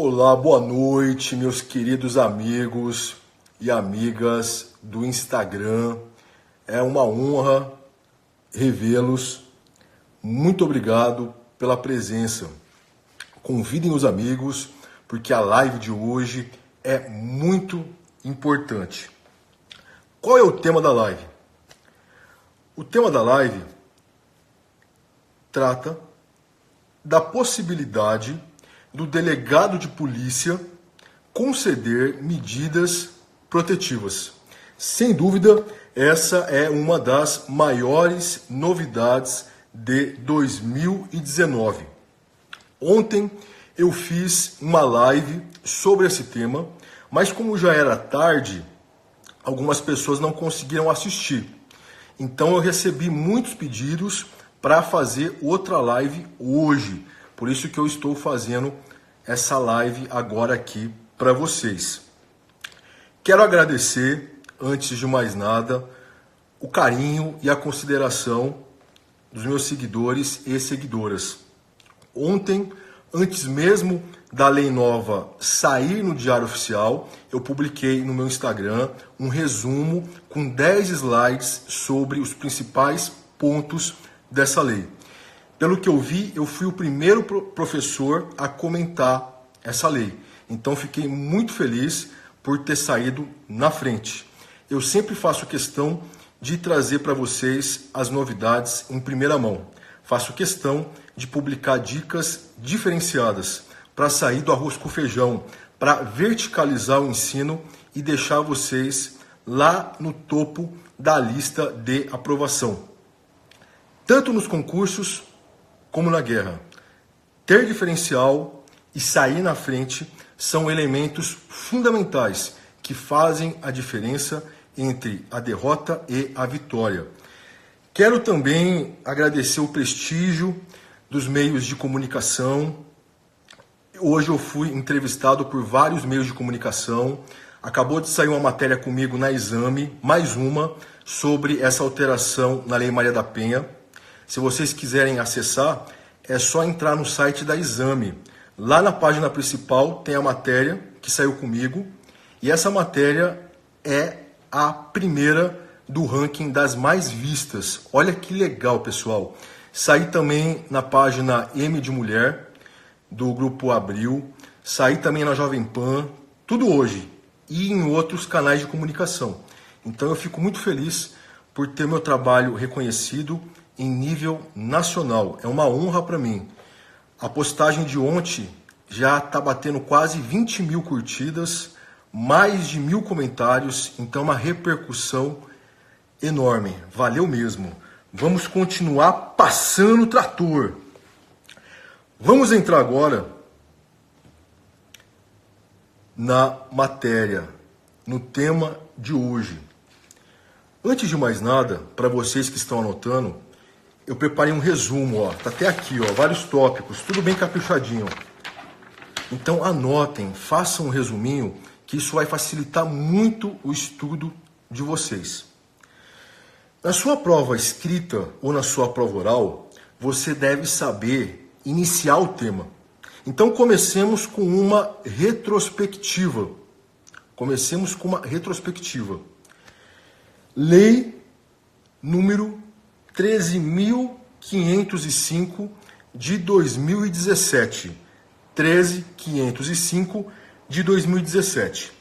Olá, boa noite, meus queridos amigos e amigas do Instagram. É uma honra revê-los. Muito obrigado pela presença. Convidem os amigos, porque a live de hoje é muito importante. Qual é o tema da live? O tema da live trata da possibilidade do delegado de polícia conceder medidas protetivas. Sem dúvida, essa é uma das maiores novidades de 2019. Ontem eu fiz uma live sobre esse tema, mas como já era tarde, algumas pessoas não conseguiram assistir. Então eu recebi muitos pedidos para fazer outra live hoje. Por isso que eu estou fazendo essa live agora aqui para vocês. Quero agradecer, antes de mais nada, o carinho e a consideração dos meus seguidores e seguidoras. Ontem, antes mesmo da lei nova sair no Diário Oficial, eu publiquei no meu Instagram um resumo com 10 slides sobre os principais pontos dessa lei. Pelo que eu vi, eu fui o primeiro professor a comentar essa lei. Então fiquei muito feliz por ter saído na frente. Eu sempre faço questão de trazer para vocês as novidades em primeira mão. Faço questão de publicar dicas diferenciadas para sair do arroz com feijão, para verticalizar o ensino e deixar vocês lá no topo da lista de aprovação. Tanto nos concursos como na guerra. Ter diferencial e sair na frente são elementos fundamentais que fazem a diferença entre a derrota e a vitória. Quero também agradecer o prestígio dos meios de comunicação. Hoje eu fui entrevistado por vários meios de comunicação. Acabou de sair uma matéria comigo na Exame, mais uma, sobre essa alteração na Lei Maria da Penha. Se vocês quiserem acessar, é só entrar no site da Exame. Lá na página principal tem a matéria que saiu comigo. E essa matéria é a primeira do ranking das mais vistas. Olha que legal, pessoal. Saí também na página M de Mulher, do Grupo Abril. Saí também na Jovem Pan. Tudo hoje. E em outros canais de comunicação. Então eu fico muito feliz por ter meu trabalho reconhecido em nível nacional. É uma honra para mim. A postagem de ontem já está batendo quase 20 mil curtidas, mais de 1000 comentários, então uma repercussão enorme. Valeu mesmo. Vamos continuar passando o trator. Vamos entrar agora na matéria, no tema de hoje. Antes de mais nada, para vocês que estão anotando, eu preparei um resumo, ó, tá até aqui, ó, vários tópicos, tudo bem caprichadinho. Então anotem, façam um resuminho, que isso vai facilitar muito o estudo de vocês. Na sua prova escrita ou na sua prova oral, você deve saber iniciar o tema. Então comecemos com uma retrospectiva. Lei número 13.505 de 2017. 13.505 de 2017.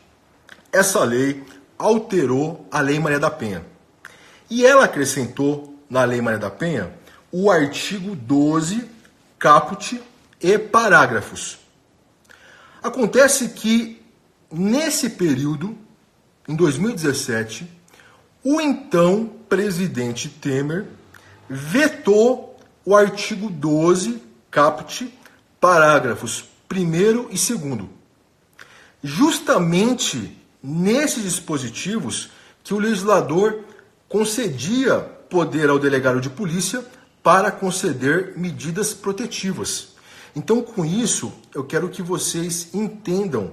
Essa lei alterou a Lei Maria da Penha. E ela acrescentou na Lei Maria da Penha o artigo 12, caput e parágrafos. Acontece que, nesse período, em 2017, o então presidente Temer vetou o artigo 12, caput, parágrafos 1º e 2º. Justamente nesses dispositivos que o legislador concedia poder ao delegado de polícia para conceder medidas protetivas. Então, com isso, eu quero que vocês entendam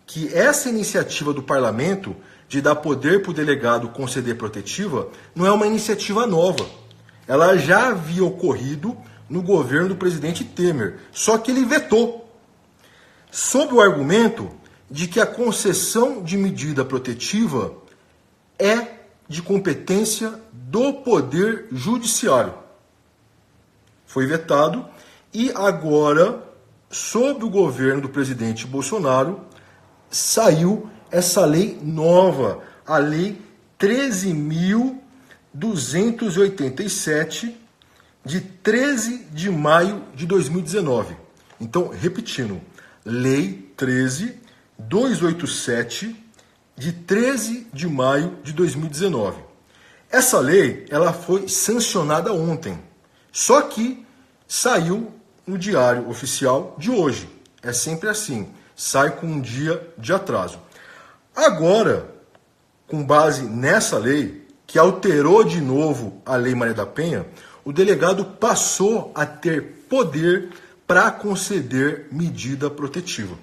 que essa iniciativa do parlamento de dar poder para o delegado conceder protetiva não é uma iniciativa nova. Ela já havia ocorrido no governo do presidente Temer, só que ele vetou. sob o argumento de que a concessão de medida protetiva é de competência do Poder Judiciário. Foi vetado e agora, sob o governo do presidente Bolsonaro, saiu essa lei nova, a Lei 13.287, de 13 de maio de 2019. Então, repetindo, Lei 13.287, de 13 de maio de 2019. Essa lei, ela foi sancionada ontem, só que saiu no Diário Oficial de hoje. É sempre assim, sai com um dia de atraso. Agora, com base nessa lei, que alterou de novo a Lei Maria da Penha, o delegado passou a ter poder para conceder medida protetiva.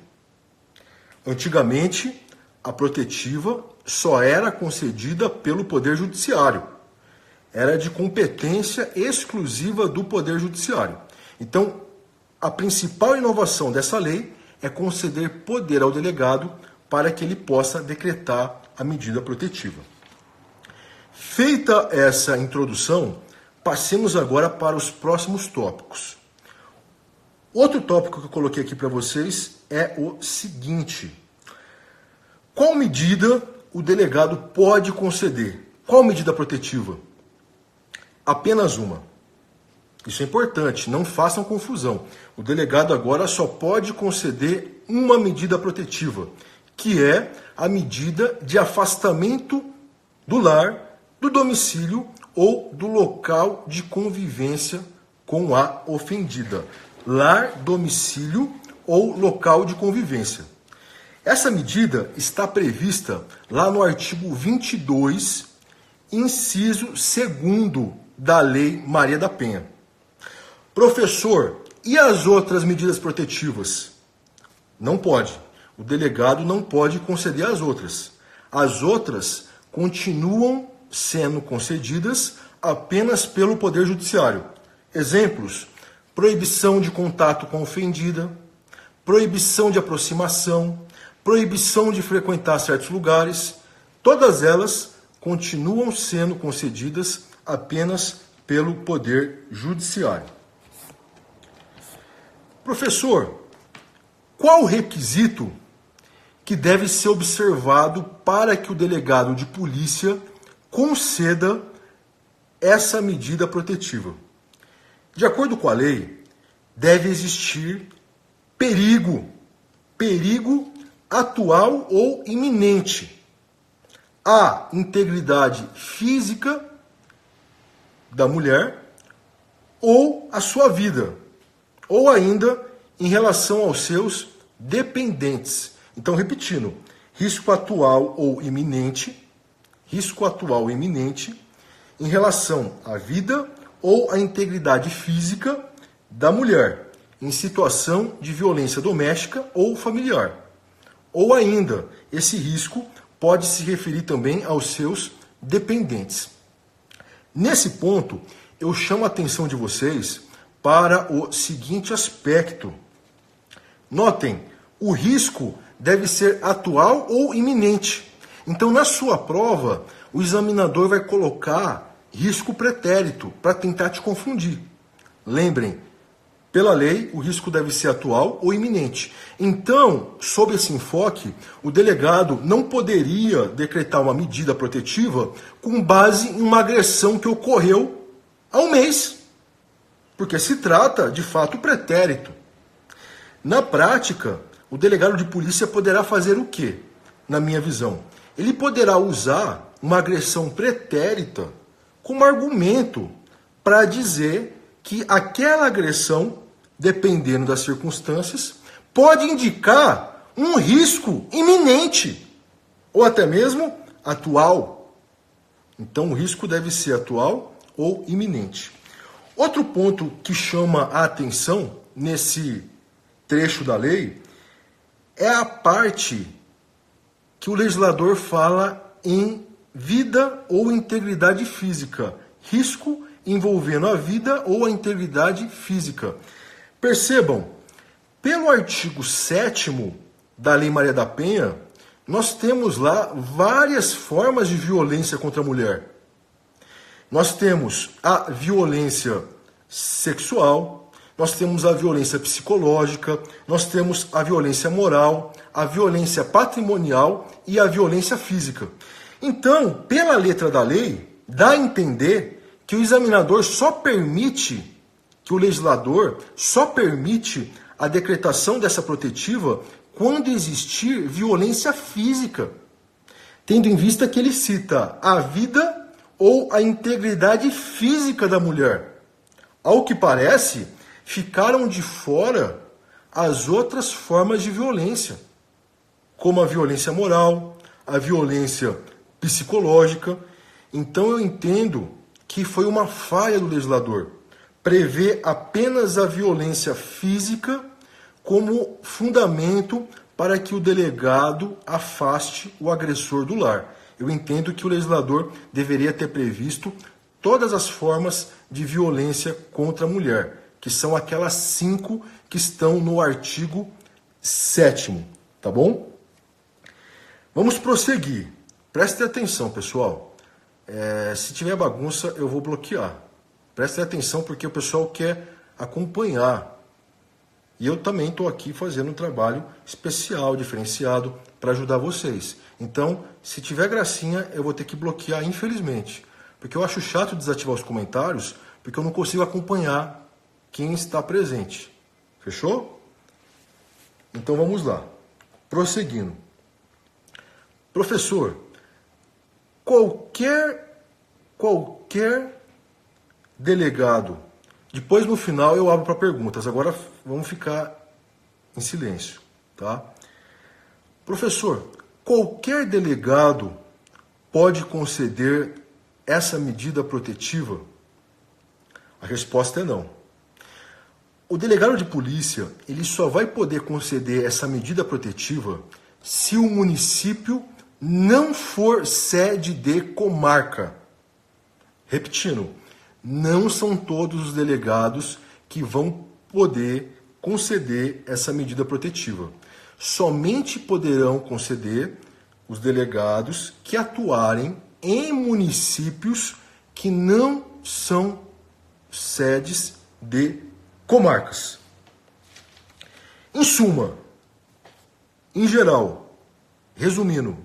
Antigamente, a protetiva só era concedida pelo Poder Judiciário. Era de competência exclusiva do Poder Judiciário. Então, a principal inovação dessa lei é conceder poder ao delegado para que ele possa decretar a medida protetiva. Feita essa introdução, passemos agora para os próximos tópicos. Outro tópico que eu coloquei aqui para vocês é o seguinte: qual medida o delegado pode conceder? Qual medida protetiva? Apenas uma. Isso é importante, não façam confusão. O delegado agora só pode conceder uma medida protetiva, que é a medida de afastamento do lar, do domicílio ou do local de convivência com a ofendida. Lar, domicílio ou local de convivência. Essa medida está prevista lá no artigo 22, inciso 2º da Lei Maria da Penha. Professor, e as outras medidas protetivas? Não pode. O delegado não pode conceder as outras. As outras continuam sendo concedidas apenas pelo Poder Judiciário. Exemplos: proibição de contato com a ofendida, proibição de aproximação, proibição de frequentar certos lugares. Todas elas continuam sendo concedidas apenas pelo Poder Judiciário. Professor, qual o requisito que deve ser observado para que o delegado de polícia conceda essa medida protetiva? De acordo com a lei, deve existir perigo atual ou iminente à integridade física da mulher ou à sua vida, ou ainda em relação aos seus dependentes. Então, repetindo, risco atual ou iminente em relação à vida ou à integridade física da mulher, em situação de violência doméstica ou familiar. Ou ainda, esse risco pode se referir também aos seus dependentes. Nesse ponto, eu chamo a atenção de vocês para o seguinte aspecto. Notem, o risco deve ser atual ou iminente. Então, na sua prova, o examinador vai colocar risco pretérito para tentar te confundir. Lembrem, pela lei, o risco deve ser atual ou iminente. Então, sob esse enfoque, o delegado não poderia decretar uma medida protetiva com base em uma agressão que ocorreu há um mês, porque se trata de fato pretérito. Na prática, o delegado de polícia poderá fazer o quê? Na minha visão, ele poderá usar uma agressão pretérita como argumento para dizer que aquela agressão, dependendo das circunstâncias, pode indicar um risco iminente ou até mesmo atual. Então, o risco deve ser atual ou iminente. Outro ponto que chama a atenção nesse trecho da lei é a parte que o legislador fala em vida ou integridade física, risco envolvendo a vida ou a integridade física. Percebam, Pelo artigo 7º da Lei Maria da Penha, nós temos lá várias formas de violência contra a mulher. Nós temos a violência sexual, nós temos a violência psicológica, nós temos a violência moral, a violência patrimonial e a violência física. Então, pela letra da lei, dá a entender que o examinador só permite, que o legislador só permite a decretação dessa protetiva quando existir violência física, tendo em vista que ele cita a vida ou a integridade física da mulher. Ao que parece, ficaram de fora as outras formas de violência, como a violência moral, a violência psicológica. Então eu entendo que foi uma falha do legislador prever apenas a violência física como fundamento para que o delegado afaste o agressor do lar. Eu entendo que o legislador deveria ter previsto todas as formas de violência contra a mulher, que são aquelas 5 que estão no artigo 7º, tá bom? Vamos prosseguir. Prestem atenção, pessoal. Se tiver bagunça, eu vou bloquear. Prestem atenção porque o pessoal quer acompanhar. E eu também estou aqui fazendo um trabalho especial, diferenciado, para ajudar vocês. Então, se tiver gracinha, eu vou ter que bloquear, infelizmente. Porque eu acho chato desativar os comentários, porque eu não consigo acompanhar quem está presente. Fechou? Então vamos lá. Prosseguindo. Professor, qualquer delegado, depois no final eu abro para perguntas, agora vamos ficar em silêncio, tá? Professor, qualquer delegado pode conceder essa medida protetiva? A resposta é não. O delegado de polícia, ele só vai poder conceder essa medida protetiva se o município não for sede de comarca. Repetindo, não são todos os delegados que vão poder conceder essa medida protetiva. Somente poderão conceder os delegados que atuarem em municípios que não são sedes de comarcas. Em suma, em geral, resumindo,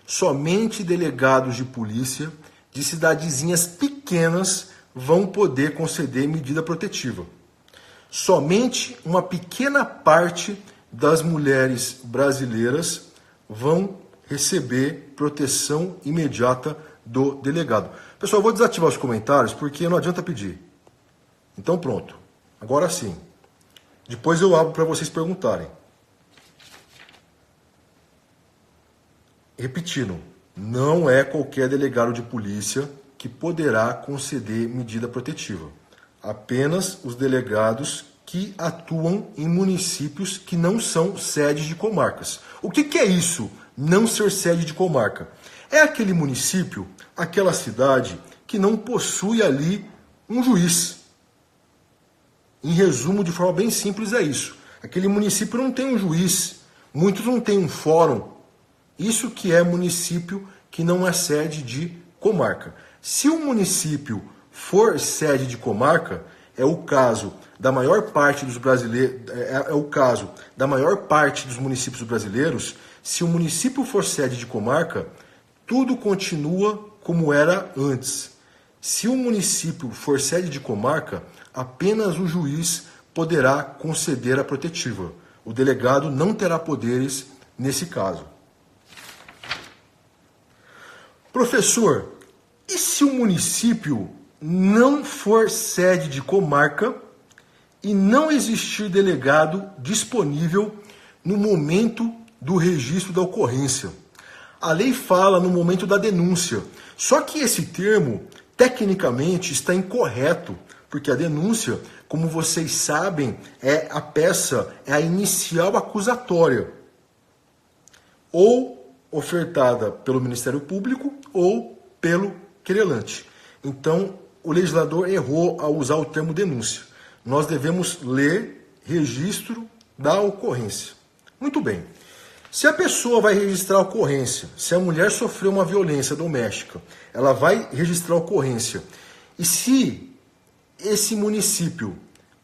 somente delegados de polícia de cidadezinhas pequenas vão poder conceder medida protetiva. Somente uma pequena parte das mulheres brasileiras vão receber proteção imediata do delegado. Pessoal, eu vou desativar os comentários porque não adianta pedir. Então pronto. Agora sim. Depois eu abro para vocês perguntarem. Repetindo, não é qualquer delegado de polícia que poderá conceder medida protetiva. Apenas os delegados que atuam em municípios que não são sedes de comarcas. O que é isso, não ser sede de comarca? É aquele município, aquela cidade que não possui ali um juiz. Em resumo, de forma bem simples, é isso. Aquele município não tem um juiz, muitos não têm um fórum. Isso que é município que não é sede de comarca. Se o município for sede de comarca, é o caso da maior parte dos brasileiros, é o caso da maior parte dos municípios brasileiros. Se o município for sede de comarca, tudo continua como era antes. Se o município for sede de comarca, apenas o juiz poderá conceder a protetiva. O delegado não terá poderes nesse caso. Professor, e se o município não for sede de comarca e não existir delegado disponível no momento do registro da ocorrência? A lei fala no momento da denúncia, só que esse termo, tecnicamente, está incorreto, porque a denúncia, como vocês sabem, é a inicial acusatória, ou ofertada pelo Ministério Público ou pelo querelante. Então, o legislador errou ao usar o termo denúncia. Nós devemos ler registro da ocorrência. Muito bem. Se a pessoa vai registrar a ocorrência, se a mulher sofreu uma violência doméstica, ela vai registrar a ocorrência. E se esse município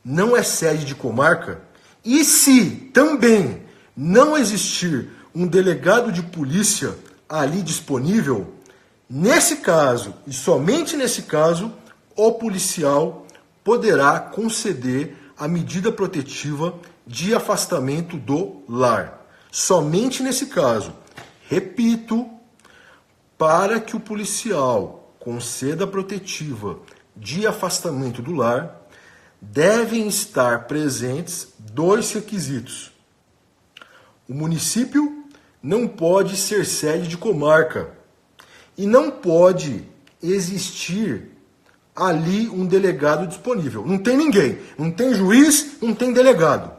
não é sede de comarca, e se também não existir um delegado de polícia ali disponível, nesse caso, e somente nesse caso, o policial poderá conceder a medida protetiva de afastamento do lar. Somente nesse caso. Repito, para que o policial conceda a protetiva de afastamento do lar, devem estar presentes 2 requisitos. O município não pode ser sede de comarca e não pode existir ali um delegado disponível. Não tem ninguém, não tem juiz, não tem delegado.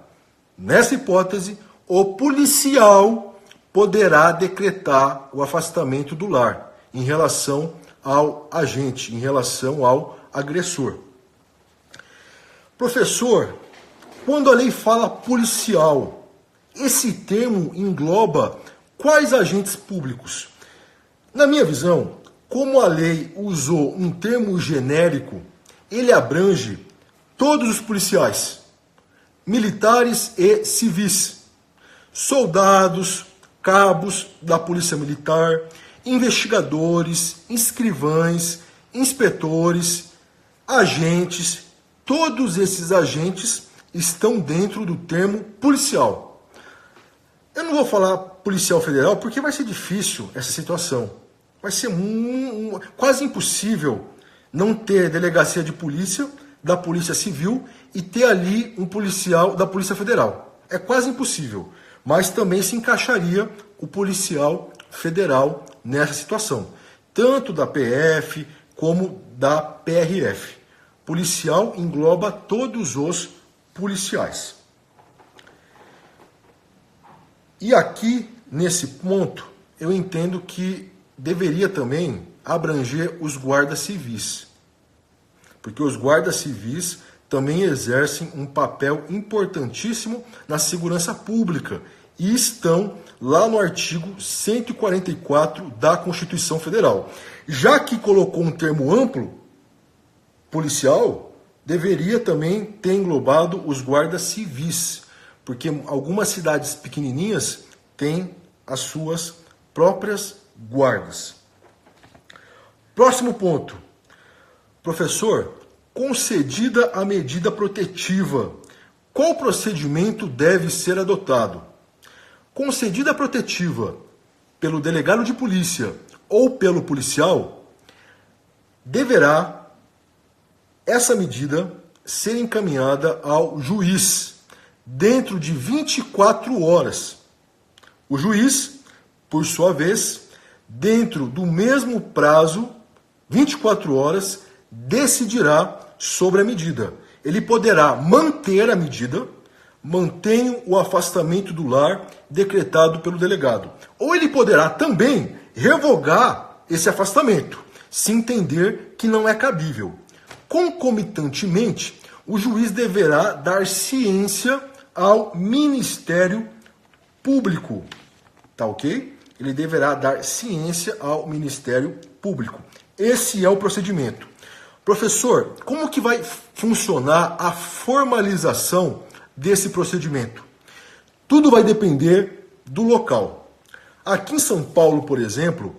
Nessa hipótese, o policial poderá decretar o afastamento do lar em relação ao agente, em relação ao agressor. Professor, quando a lei fala policial, esse termo engloba quais agentes públicos? Na minha visão, como a lei usou um termo genérico, ele abrange todos os policiais, militares e civis, soldados, cabos da Polícia Militar, investigadores, escrivães, inspetores, agentes. Todos esses agentes estão dentro do termo policial. Eu não vou falar policial federal porque vai ser difícil essa situação. Vai ser quase impossível não ter delegacia de polícia, da Polícia Civil, e ter ali um policial da Polícia Federal. É quase impossível. Mas também se encaixaria o policial federal nessa situação. Tanto da PF como da PRF. Policial engloba todos os policiais. E aqui, nesse ponto, eu entendo que deveria também abranger os guardas civis. Porque os guardas civis também exercem um papel importantíssimo na segurança pública e estão lá no artigo 144 da Constituição Federal. Já que colocou um termo amplo, policial, deveria também ter englobado os guardas civis, porque algumas cidades pequenininhas têm as suas próprias guardas. Próximo ponto. Professor, concedida a medida protetiva, qual procedimento deve ser adotado? Concedida a protetiva pelo delegado de polícia ou pelo policial, deverá essa medida ser encaminhada ao juiz dentro de 24 horas. O juiz, por sua vez, dentro do mesmo prazo, 24 horas, decidirá sobre a medida. Ele poderá manter a medida, mantém o afastamento do lar decretado pelo delegado. Ou ele poderá também revogar esse afastamento, se entender que não é cabível. Concomitantemente, o juiz deverá dar ciência ao Ministério Público. Tá ok? Ele deverá dar ciência ao Ministério Público. Esse é o procedimento. Professor, como que vai funcionar a formalização desse procedimento? Tudo vai depender do local. Aqui em São Paulo, por exemplo,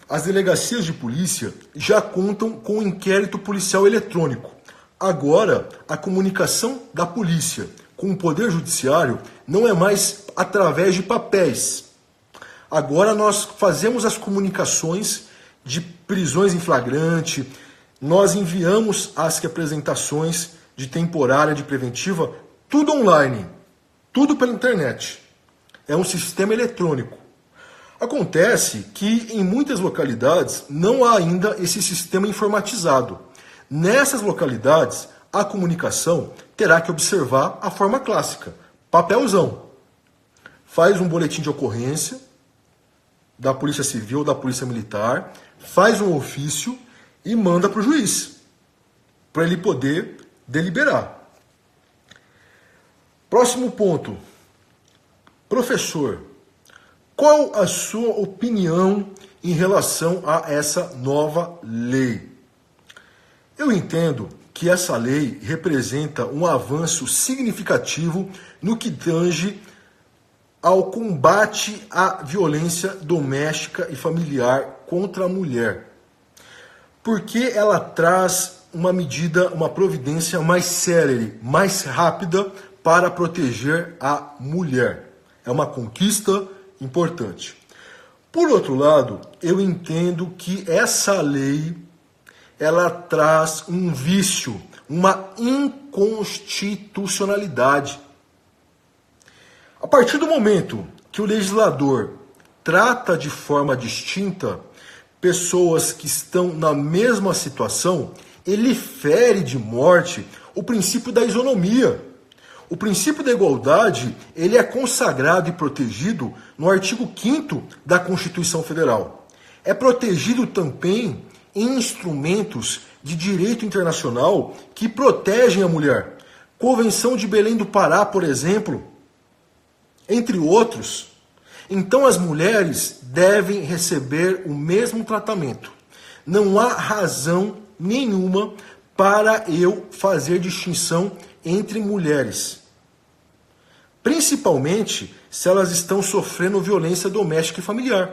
as delegacias de polícia já contam com inquérito policial eletrônico. Agora, a comunicação da polícia com o Poder Judiciário não é mais através de papéis. Agora nós fazemos as comunicações de prisões em flagrante, nós enviamos as representações de temporária, de preventiva, tudo online, tudo pela internet. É um sistema eletrônico. Acontece que em muitas localidades não há ainda esse sistema informatizado. Nessas localidades, a comunicação terá que observar a forma clássica, papelzão. Faz um boletim de ocorrência da Polícia Civil, da Polícia Militar, faz um ofício e manda para o juiz, para ele poder deliberar. Próximo ponto. Professor, qual a sua opinião em relação a essa nova lei? Eu entendo que essa lei representa um avanço significativo no que tange ao combate à violência doméstica e familiar contra a mulher, porque ela traz uma medida, uma providência mais célere, mais rápida para proteger a mulher. É uma conquista importante. Por outro lado, eu entendo que essa lei ela traz um vício, uma inconstitucionalidade. A partir do momento que o legislador trata de forma distinta pessoas que estão na mesma situação, ele fere de morte o princípio da isonomia. O princípio da igualdade, ele é consagrado e protegido no artigo 5º da Constituição Federal. É protegido também em instrumentos de direito internacional que protegem a mulher. Convenção de Belém do Pará, por exemplo, entre outros. Então as mulheres devem receber o mesmo tratamento. Não há razão nenhuma para eu fazer distinção entre mulheres, principalmente se elas estão sofrendo violência doméstica e familiar.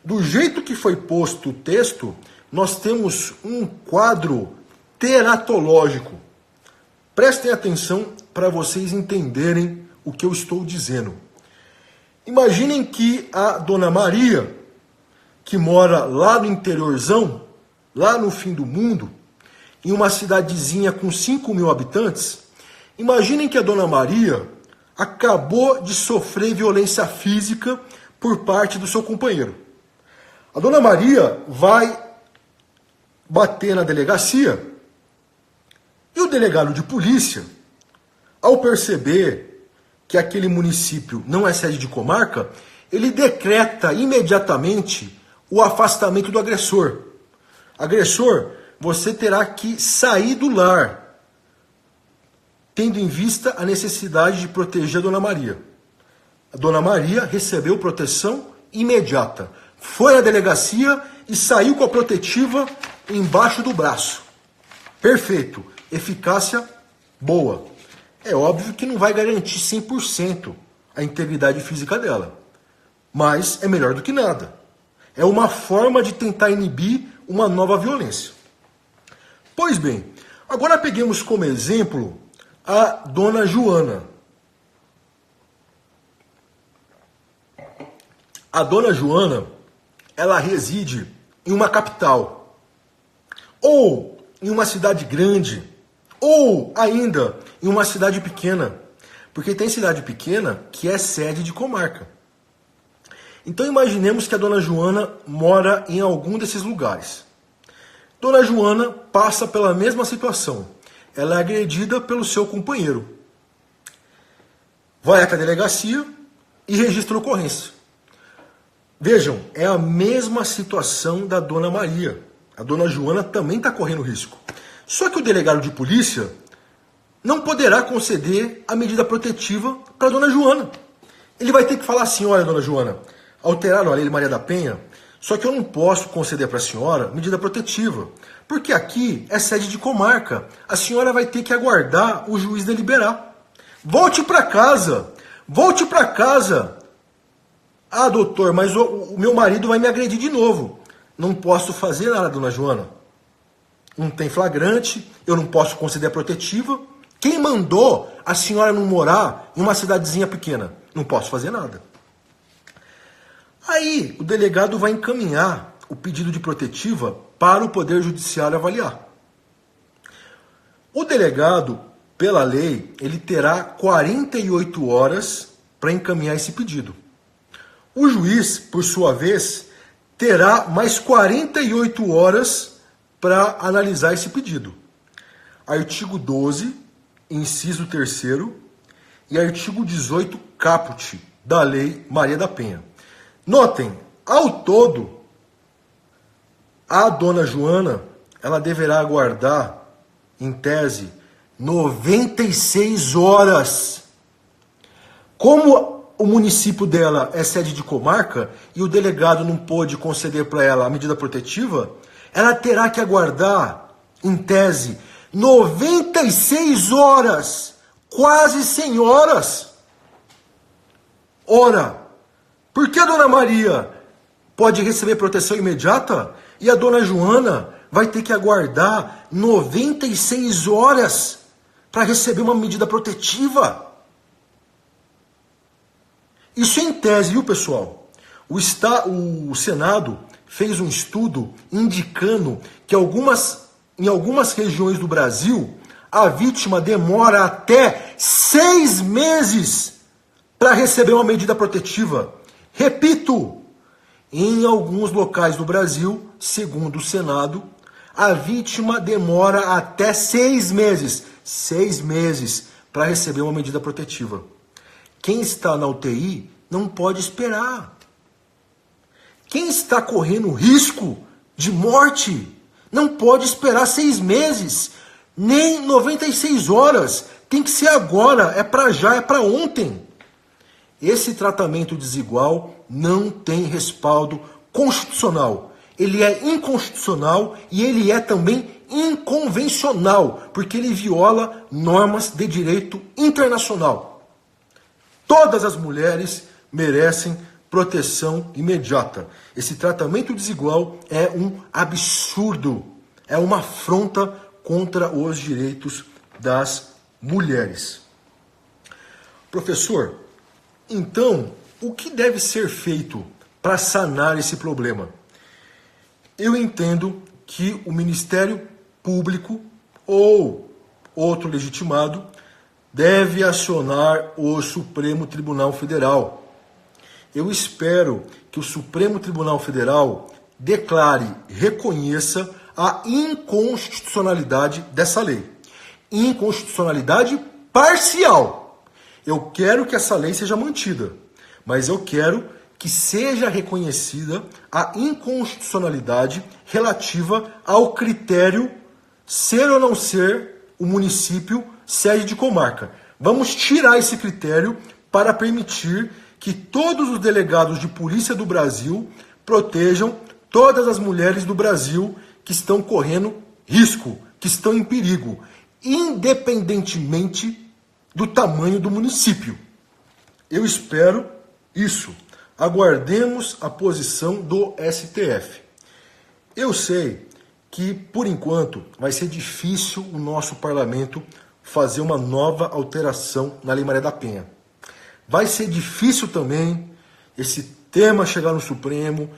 Do jeito que foi posto o texto, nós temos um quadro teratológico. Prestem atenção para vocês entenderem o que eu estou dizendo. Imaginem que a Dona Maria, que mora lá no interiorzão, lá no fim do mundo, em uma cidadezinha com 5.000 habitantes, imaginem que a Dona Maria acabou de sofrer violência física por parte do seu companheiro. A Dona Maria vai bater na delegacia e o delegado de polícia, ao perceber que aquele município não é sede de comarca, ele decreta imediatamente o afastamento do agressor. Agressor, você terá que sair do lar, tendo em vista a necessidade de proteger a Dona Maria. A Dona Maria recebeu proteção imediata. Foi à delegacia e saiu com a protetiva embaixo do braço. Perfeito. Eficácia boa. É óbvio que não vai garantir 100% a integridade física dela. Mas é melhor do que nada. É uma forma de tentar inibir uma nova violência. Pois bem, agora peguemos como exemplo a Dona Joana. A Dona Joana, ela reside em uma capital, ou em uma cidade grande, ou ainda em uma cidade pequena, porque tem cidade pequena que é sede de comarca. Então imaginemos que a Dona Joana mora em algum desses lugares. Dona Joana passa pela mesma situação. Ela é agredida pelo seu companheiro. Vai até a delegacia e registra a ocorrência. Vejam, é a mesma situação da Dona Maria. A Dona Joana também está correndo risco. Só que o delegado de polícia não poderá conceder a medida protetiva para a Dona Joana. Ele vai ter que falar assim: olha, Dona Joana, alteraram a Lei Maria da Penha, só que eu não posso conceder para a senhora medida protetiva, porque aqui é sede de comarca. A senhora vai ter que aguardar o juiz deliberar. Volte para casa! Volte para casa! Ah, doutor, mas o meu marido vai me agredir de novo. Não posso fazer nada, Dona Joana. Não tem flagrante, eu não posso conceder protetiva. Quem mandou a senhora não morar em uma cidadezinha pequena? Não posso fazer nada. Aí o delegado vai encaminhar o pedido de protetiva para o Poder Judiciário avaliar. O delegado, pela lei, ele terá 48 horas para encaminhar esse pedido. O juiz, por sua vez, terá mais 48 horas para analisar esse pedido. Artigo 12, inciso 3º, e artigo 18, caput, da Lei Maria da Penha. Notem, ao todo, a Dona Joana, ela deverá aguardar, em tese, 96 horas. Como o município dela é sede de comarca e o delegado não pôde conceder para ela a medida protetiva, ela terá que aguardar, em tese, 96 horas, quase 100 horas. Ora, por que a dona Maria pode receber proteção imediata e a dona Joana vai ter que aguardar 96 horas para receber uma medida protetiva? Isso é em tese, viu, pessoal? O Senado fez um estudo indicando que em algumas regiões do Brasil, a vítima demora até 6 meses para receber uma medida protetiva. Repito, em alguns locais do Brasil, segundo o Senado, a vítima demora até 6 meses. 6 meses para receber uma medida protetiva. Quem está na UTI não pode esperar. Quem está correndo risco de morte não pode esperar 6 meses, nem 96 horas. Tem que ser agora, é para já, é para ontem. Esse tratamento desigual não tem respaldo constitucional. Ele é inconstitucional e ele é também inconvencional, porque ele viola normas de direito internacional. Todas as mulheres merecem proteção imediata. Esse tratamento desigual é um absurdo, é uma afronta contra os direitos das mulheres. Professor, então, o que deve ser feito para sanar esse problema? Eu entendo que o Ministério Público ou outro legitimado deve acionar o Supremo Tribunal Federal. Eu espero que o Supremo Tribunal Federal declare, reconheça a inconstitucionalidade dessa lei. Inconstitucionalidade parcial. Eu quero que essa lei seja mantida, mas eu quero que seja reconhecida a inconstitucionalidade relativa ao critério ser ou não ser o município sede de comarca. Vamos tirar esse critério para permitir que todos os delegados de polícia do Brasil protejam todas as mulheres do Brasil que estão correndo risco, que estão em perigo, independentemente do tamanho do município. Eu espero isso. Aguardemos a posição do STF. Eu sei que, por enquanto, vai ser difícil o nosso parlamento fazer uma nova alteração na Lei Maria da Penha. Vai ser difícil também esse tema chegar no Supremo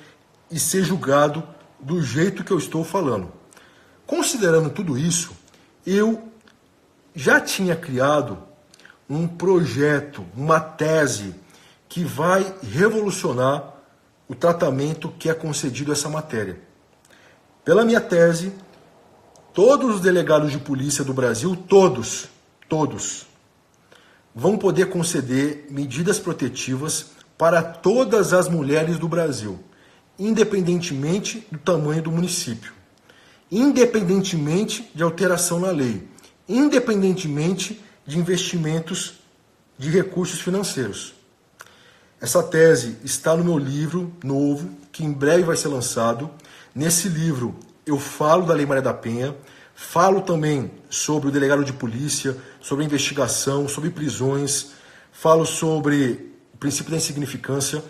e ser julgado do jeito que eu estou falando. Considerando tudo isso, eu já tinha criado um projeto, uma tese que vai revolucionar o tratamento que é concedido a essa matéria. Pela minha tese, todos os delegados de polícia do Brasil, todos, vão poder conceder medidas protetivas para todas as mulheres do Brasil, independentemente do tamanho do município, independentemente de alteração na lei, independentemente de investimentos de recursos financeiros. Essa tese está no meu livro novo, que em breve vai ser lançado. Nesse livro eu falo da Lei Maria da Penha, falo também sobre o delegado de polícia, sobre a investigação, sobre prisões, falo sobre o princípio da insignificância.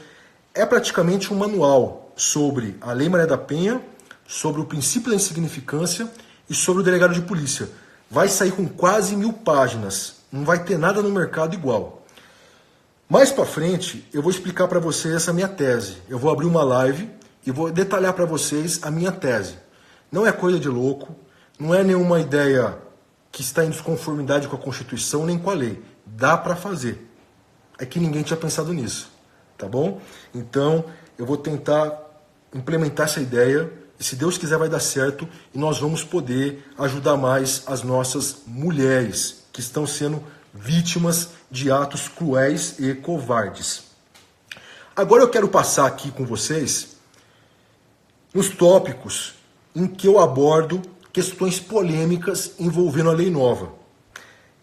É praticamente um manual sobre a Lei Maria da Penha, sobre o princípio da insignificância e sobre o delegado de polícia. Vai sair com quase 1000 páginas, não vai ter nada no mercado igual. Mais para frente, eu vou explicar para vocês essa minha tese. Eu vou abrir uma live e vou detalhar para vocês a minha tese. Não é coisa de louco, não é nenhuma ideia que está em desconformidade com a Constituição nem com a lei. Dá para fazer. É que ninguém tinha pensado nisso, tá bom? Então, eu vou tentar implementar essa ideia e, se Deus quiser, vai dar certo e nós vamos poder ajudar mais as nossas mulheres que estão sendo vítimas de atos cruéis e covardes. Agora eu quero passar aqui com vocês nos tópicos em que eu abordo questões polêmicas envolvendo a lei nova.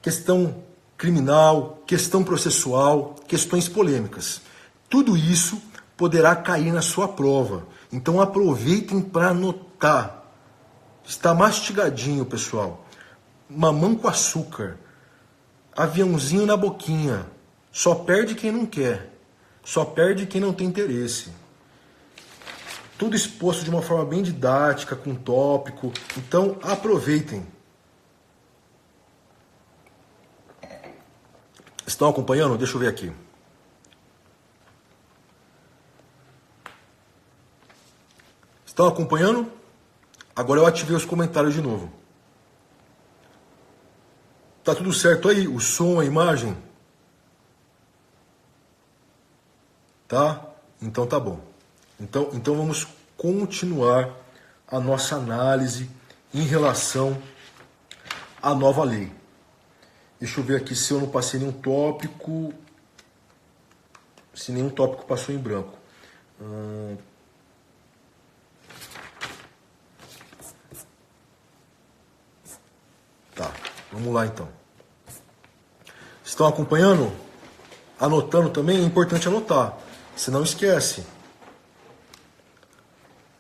questão criminal, questão processual, questões polêmicas. Tudo isso poderá cair na sua prova. Então aproveitem para anotar. Está mastigadinho, pessoal. Mamão com açúcar. Aviãozinho na boquinha. Só perde quem não quer. Só perde quem não tem interesse. Tudo exposto de uma forma bem didática, com tópico. Então aproveitem. Estão acompanhando? Deixa eu ver aqui. Estão acompanhando? Agora eu ativei os comentários de novo. Tá tudo certo aí? O som, a imagem? Tá? Então tá bom. Então vamos continuar a nossa análise em relação à nova lei. Deixa eu ver aqui se eu não passei nenhum tópico. Se nenhum tópico passou em branco. Tá, vamos lá então. Estão acompanhando? Anotando também? É importante anotar. Você não esquece.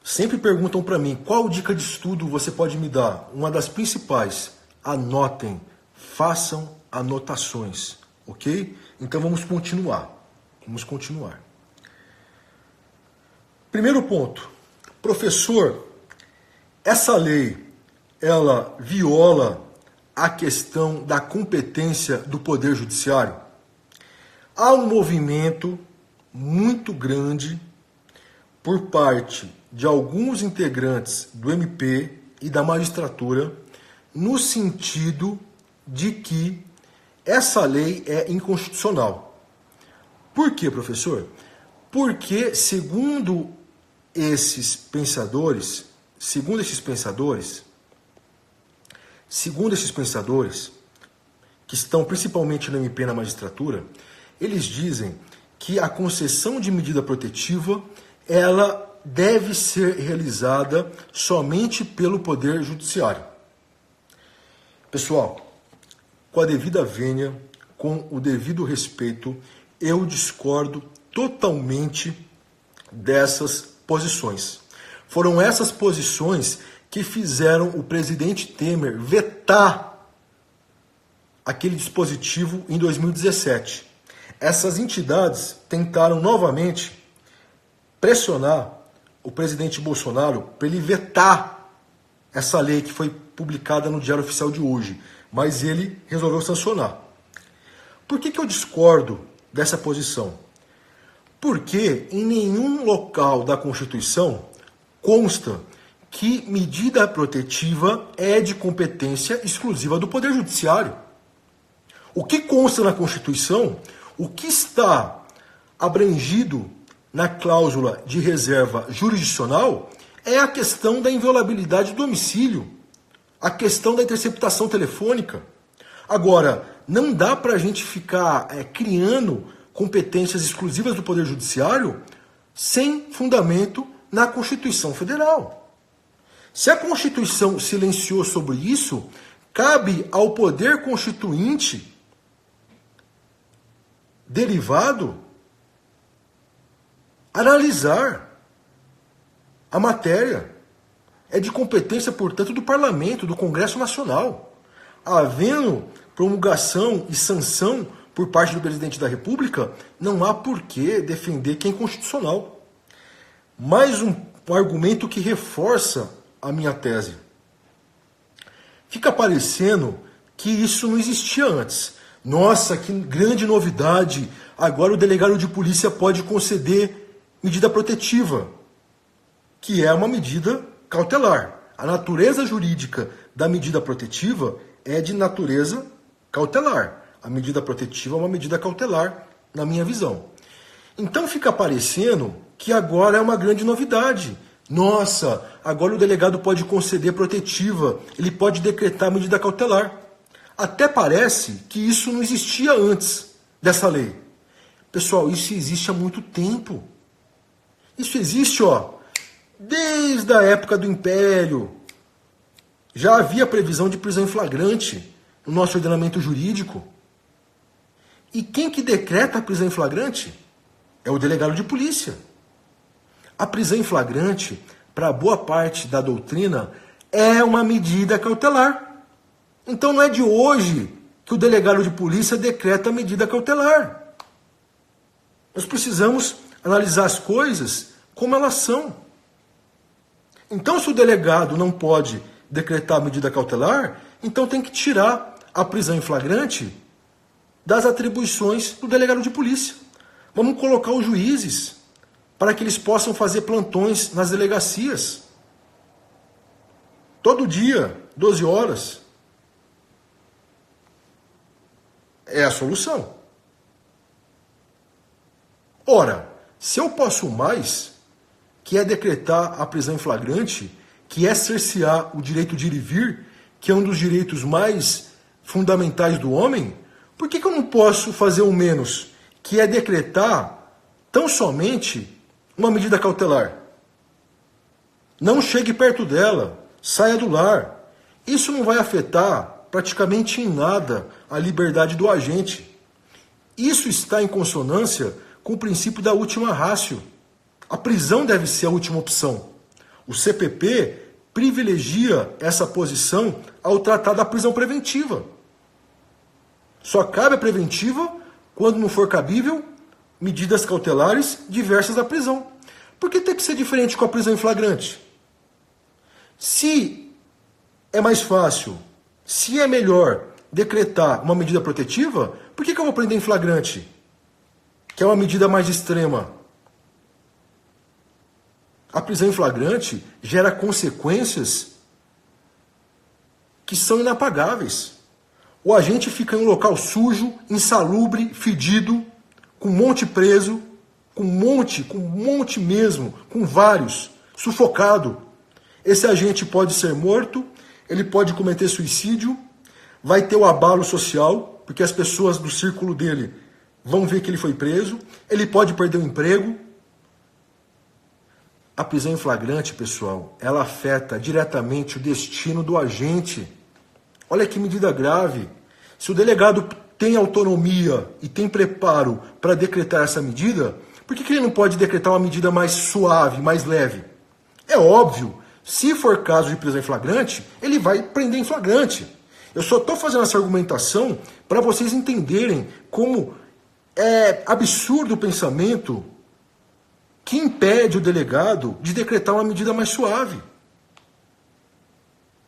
Sempre perguntam para mim, qual dica de estudo você pode me dar? Uma das principais, anotem, façam anotações, ok? Então vamos continuar. Vamos continuar. Primeiro ponto. Professor, essa lei, ela viola a questão da competência do Poder Judiciário? Há um movimento muito grande por parte de alguns integrantes do MP e da magistratura no sentido de que essa lei é inconstitucional. Por quê, professor? Porque, segundo esses pensadores, que estão principalmente no MP e na magistratura, eles dizem que a concessão de medida protetiva, ela deve ser realizada somente pelo Poder Judiciário. Pessoal, com a devida vênia, com o devido respeito, eu discordo totalmente dessas posições. Foram essas posições que fizeram o presidente Temer vetar aquele dispositivo em 2017. Essas entidades tentaram novamente pressionar o presidente Bolsonaro para ele vetar essa lei que foi publicada no Diário Oficial de hoje, mas ele resolveu sancionar. Por que eu discordo dessa posição? Porque em nenhum local da Constituição consta que medida protetiva é de competência exclusiva do Poder Judiciário. O que consta na Constituição, o que está abrangido na cláusula de reserva jurisdicional é a questão da inviolabilidade do domicílio, a questão da interceptação telefônica. Agora, não dá para a gente ficar criando competências exclusivas do Poder Judiciário sem fundamento na Constituição Federal. Se a Constituição silenciou sobre isso, cabe ao Poder Constituinte derivado analisar a matéria. É de competência, portanto, do Parlamento, do Congresso Nacional. Havendo promulgação e sanção por parte do presidente da República, não há por que defender que é inconstitucional. Mais um argumento que reforça a minha tese. Fica parecendo que isso não existia antes. Nossa, que grande novidade! Agora o delegado de polícia pode conceder medida protetiva, que é uma medida cautelar. A natureza jurídica da medida protetiva é de natureza cautelar. A medida protetiva é uma medida cautelar, na minha visão. Então fica parecendo que agora é uma grande novidade. Nossa, agora o delegado pode conceder protetiva, ele pode decretar medida cautelar. Até parece que isso não existia antes dessa lei. Pessoal, isso existe há muito tempo. Isso existe, desde a época do Império. Já havia previsão de prisão em flagrante. no nosso ordenamento jurídico. E quem que decreta a prisão em flagrante? É o delegado de polícia. A prisão em flagrante, para boa parte da doutrina, é uma medida cautelar. Então não é de hoje que o delegado de polícia decreta a medida cautelar. Nós precisamos analisar as coisas como elas são. Então, se o delegado não pode decretar a medida cautelar, então tem que tirar a prisão em flagrante das atribuições do delegado de polícia. Vamos colocar os juízes para que eles possam fazer plantões nas delegacias. Todo dia, 12 horas. É a solução. Ora, se eu posso mais, que é decretar a prisão em flagrante, que é cercear o direito de ir e vir, que é um dos direitos mais fundamentais do homem, por que eu não posso fazer o menos, que é decretar tão somente uma medida cautelar? Não chegue perto dela, saia do lar. Isso não vai afetar praticamente em nada a liberdade do agente. Isso está em consonância com o princípio da última ratio. A prisão deve ser a última opção. O CPP privilegia essa posição ao tratar da prisão preventiva. Só cabe a preventiva quando não for cabível medidas cautelares diversas da prisão. Por que tem que ser diferente com a prisão em flagrante? Se é mais fácil, se é melhor decretar uma medida protetiva, por que eu vou prender em flagrante? Que é uma medida mais extrema. A prisão em flagrante gera consequências que são inapagáveis. O agente fica em um local sujo, insalubre, fedido, com um monte preso, com um monte mesmo, com vários, sufocado. Esse agente pode ser morto, ele pode cometer suicídio, vai ter o abalo social, porque as pessoas do círculo dele vão ver que ele foi preso, ele pode perder o emprego. A prisão em flagrante, pessoal, ela afeta diretamente o destino do agente. Olha que medida grave. Se o delegado tem autonomia e tem preparo para decretar essa medida, por que ele não pode decretar uma medida mais suave, mais leve? É óbvio, se for caso de prisão em flagrante, ele vai prender em flagrante. Eu só estou fazendo essa argumentação para vocês entenderem como é absurdo o pensamento que impede o delegado de decretar uma medida mais suave,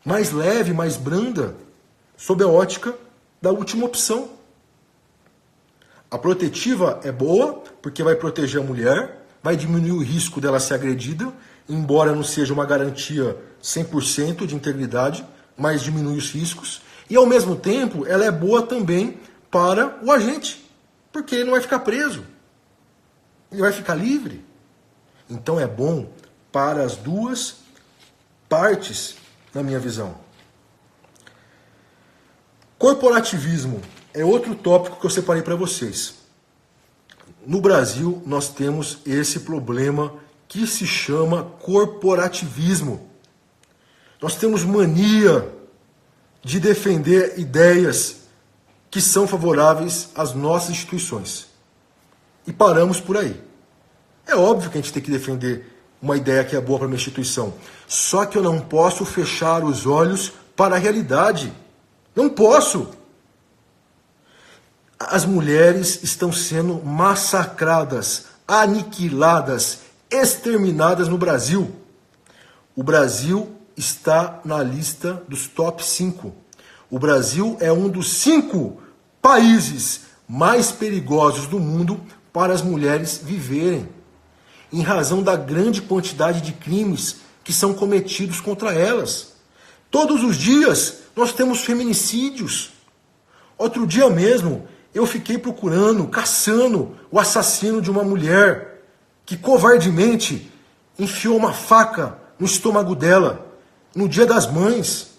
mais leve, mais branda, sob a ótica da última opção. A protetiva é boa, porque vai proteger a mulher, vai diminuir o risco dela ser agredida, embora não seja uma garantia 100% de integridade, mas diminui os riscos. E, ao mesmo tempo, ela é boa também para o agente, porque ele não vai ficar preso, ele vai ficar livre. Então é bom para as duas partes, na minha visão. Corporativismo é outro tópico que eu separei para vocês. No Brasil, nós temos esse problema que se chama corporativismo. Nós temos mania de defender ideias que são favoráveis às nossas instituições. E paramos por aí. É óbvio que a gente tem que defender uma ideia que é boa para a minha instituição. Só que eu não posso fechar os olhos para a realidade. Não posso. As mulheres estão sendo massacradas, aniquiladas, exterminadas no Brasil. O Brasil está na lista dos top 5. O Brasil é um dos 5 países mais perigosos do mundo para as mulheres viverem, em razão da grande quantidade de crimes que são cometidos contra elas. Todos os dias nós temos feminicídios. Outro dia mesmo eu fiquei procurando, caçando o assassino de uma mulher que covardemente enfiou uma faca no estômago dela no Dia das Mães,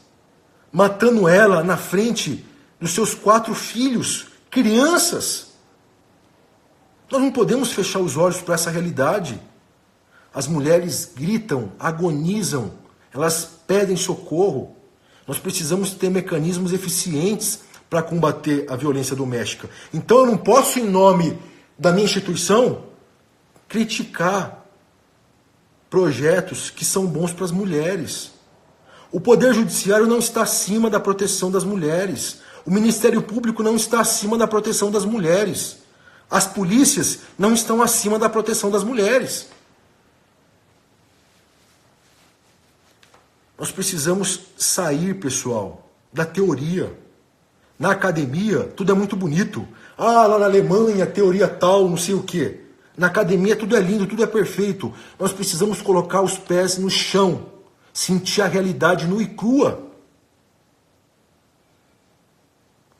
matando ela na frente dos seus 4 filhos, crianças. Nós não podemos fechar os olhos para essa realidade. As mulheres gritam, agonizam, elas pedem socorro. Nós precisamos ter mecanismos eficientes para combater a violência doméstica. Então eu não posso, em nome da minha instituição, criticar projetos que são bons para as mulheres. O Poder Judiciário não está acima da proteção das mulheres. O Ministério Público não está acima da proteção das mulheres. As polícias não estão acima da proteção das mulheres. Nós precisamos sair, pessoal, da teoria. Na academia, tudo é muito bonito. Ah, lá na Alemanha, teoria tal, não sei o quê. Na academia, tudo é lindo, tudo é perfeito. Nós precisamos colocar os pés no chão, sentir a realidade nua e crua.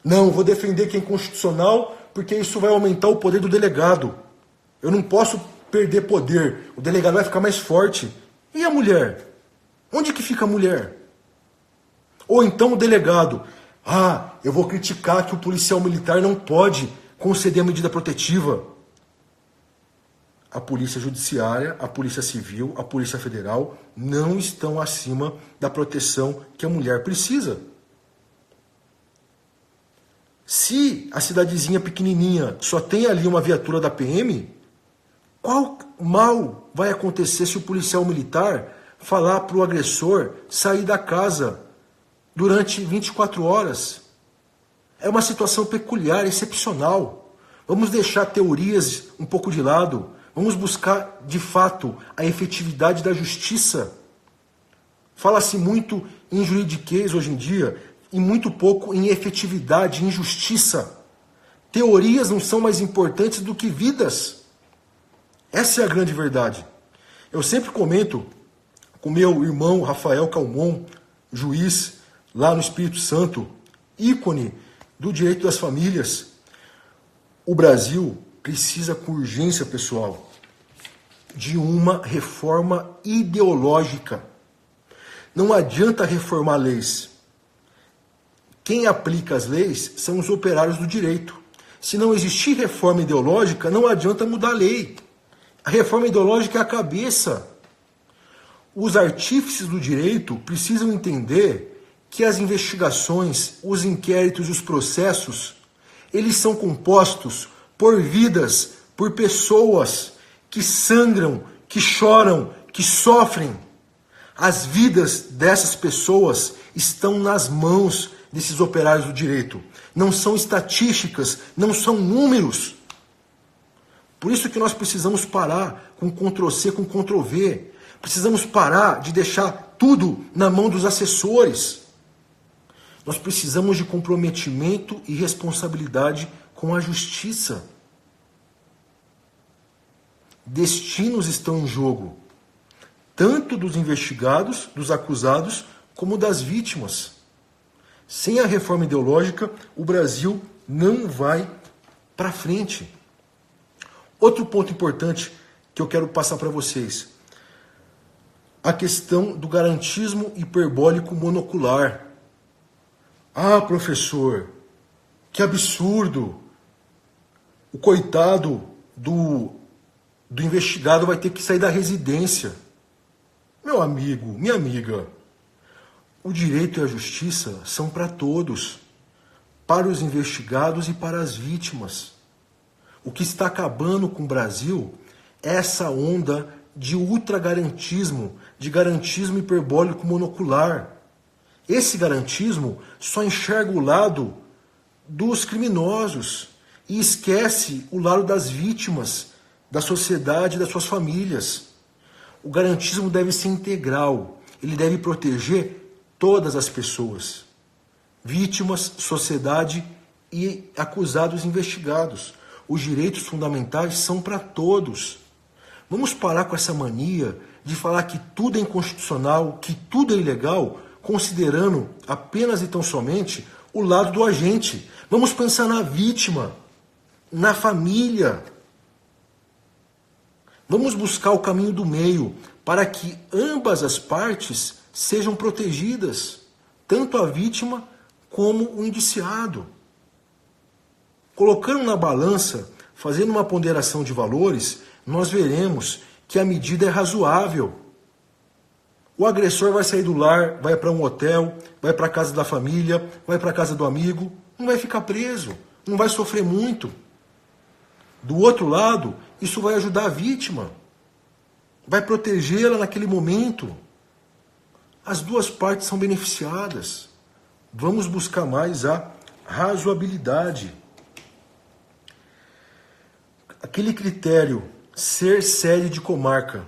Não, vou defender que é inconstitucional, porque isso vai aumentar o poder do delegado. Eu não posso perder poder. O delegado vai ficar mais forte. E a mulher? Onde que fica a mulher? Ou então o delegado, eu vou criticar que o policial militar não pode conceder a medida protetiva. A Polícia Judiciária, a Polícia Civil, a Polícia Federal não estão acima da proteção que a mulher precisa. Se a cidadezinha pequenininha só tem ali uma viatura da PM, qual mal vai acontecer se o policial militar falar para o agressor sair da casa durante 24 horas? É uma situação peculiar, excepcional. Vamos deixar teorias um pouco de lado. Vamos buscar, de fato, a efetividade da justiça. Fala-se muito em juridiquês hoje em dia e muito pouco em efetividade, em justiça. Teorias não são mais importantes do que vidas. Essa é a grande verdade. Eu sempre comento com meu irmão Rafael Calmon, juiz lá no Espírito Santo, ícone do direito das famílias. O Brasil precisa com urgência, pessoal, de uma reforma ideológica. Não adianta reformar leis. Quem aplica as leis são os operários do direito. Se não existir reforma ideológica, não adianta mudar a lei. A reforma ideológica é a cabeça. Os artífices do direito precisam entender que as investigações, os inquéritos e os processos, eles são compostos por vidas, por pessoas que sangram, que choram, que sofrem. As vidas dessas pessoas estão nas mãos desses operários do direito. Não são estatísticas, não são números. Por isso que nós precisamos parar com Ctrl+C, com Ctrl+V. Precisamos parar de deixar tudo na mão dos assessores. Nós precisamos de comprometimento e responsabilidade com a justiça. Destinos estão em jogo, tanto dos investigados, dos acusados, como das vítimas. Sem a reforma ideológica, o Brasil não vai para frente. Outro ponto importante que eu quero passar para vocês. A questão do garantismo hiperbólico monocular. Ah, professor, que absurdo. O coitado do investigado vai ter que sair da residência. Meu amigo, minha amiga, o direito e a justiça são para todos, para os investigados e para as vítimas. O que está acabando com o Brasil é essa onda de ultragarantismo, de garantismo hiperbólico monocular. Esse garantismo só enxerga o lado dos criminosos e esquece o lado das vítimas, da sociedade e das suas famílias. O garantismo deve ser integral, ele deve proteger todas as pessoas, vítimas, sociedade e acusados e investigados. Os direitos fundamentais são para todos. Vamos parar com essa mania de falar que tudo é inconstitucional, que tudo é ilegal, considerando apenas e tão somente o lado do agente. Vamos pensar na vítima, na família. Vamos buscar o caminho do meio para que ambas as partes sejam protegidas, tanto a vítima como o indiciado. Colocando na balança, fazendo uma ponderação de valores, nós veremos que a medida é razoável. O agressor vai sair do lar, vai para um hotel, vai para a casa da família, vai para a casa do amigo, não vai ficar preso, não vai sofrer muito. Do outro lado, isso vai ajudar a vítima, vai protegê-la naquele momento. As duas partes são beneficiadas. Vamos buscar mais a razoabilidade. Aquele critério, ser sede de comarca.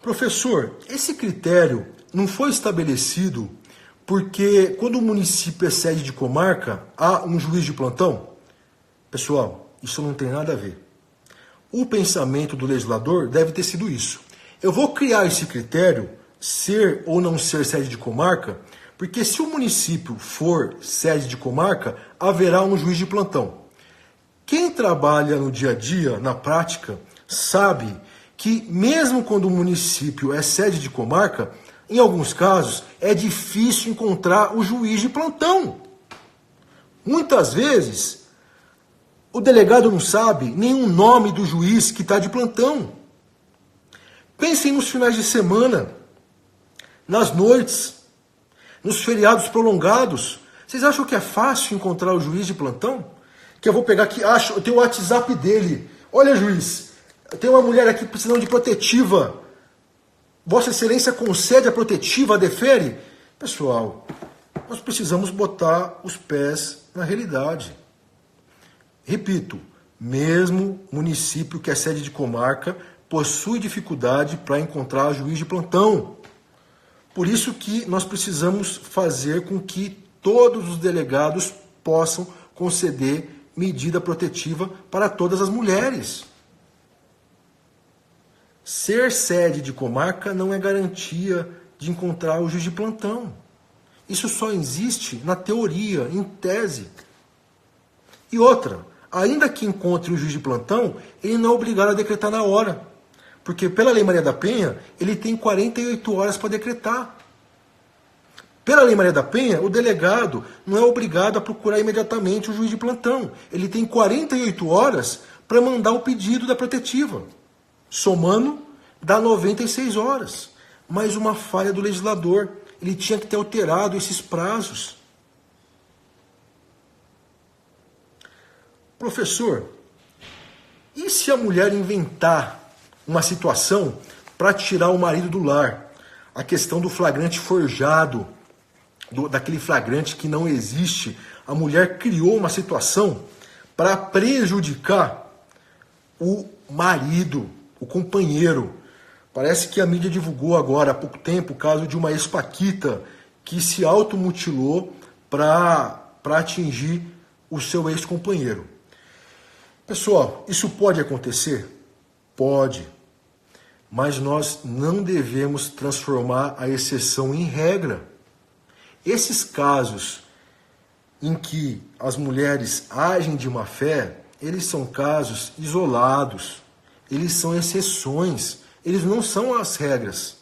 Professor, esse critério não foi estabelecido porque quando o município é sede de comarca, há um juiz de plantão? Pessoal, isso não tem nada a ver. O pensamento do legislador deve ter sido isso. Eu vou criar esse critério, ser ou não ser sede de comarca, porque se o município for sede de comarca, haverá um juiz de plantão. Quem trabalha no dia a dia, na prática, sabe que mesmo quando o município é sede de comarca, em alguns casos é difícil encontrar o juiz de plantão. Muitas vezes, o delegado não sabe nem o nome do juiz que está de plantão. Pensem nos finais de semana, nas noites, nos feriados prolongados. Vocês acham que é fácil encontrar o juiz de plantão? Que eu vou pegar aqui, eu tenho o WhatsApp dele. Olha, juiz, tem uma mulher aqui precisando de protetiva. Vossa Excelência concede a protetiva, a defere? Pessoal, nós precisamos botar os pés na realidade. Repito, mesmo município que é sede de comarca possui dificuldade para encontrar juiz de plantão. Por isso que nós precisamos fazer com que todos os delegados possam conceder medida protetiva para todas as mulheres. Ser sede de comarca não é garantia de encontrar o juiz de plantão. Isso só existe na teoria, em tese. E outra, ainda que encontre o juiz de plantão, ele não é obrigado a decretar na hora. Porque pela Lei Maria da Penha, ele tem 48 horas para decretar. Pela Lei Maria da Penha, o delegado não é obrigado a procurar imediatamente o juiz de plantão. Ele tem 48 horas para mandar o pedido da protetiva. Somando, dá 96 horas. Mais uma falha do legislador. Ele tinha que ter alterado esses prazos. Professor, e se a mulher inventar uma situação para tirar o marido do lar? A questão do flagrante forjado, daquele flagrante que não existe. A mulher criou uma situação para prejudicar o marido, o companheiro. Parece que a mídia divulgou agora, há pouco tempo, o caso de uma ex-paquita que se automutilou para atingir o seu ex-companheiro. Pessoal, isso pode acontecer? Pode. Mas nós não devemos transformar a exceção em regra. Esses casos em que as mulheres agem de má fé, eles são casos isolados. Eles são exceções. Eles não são as regras.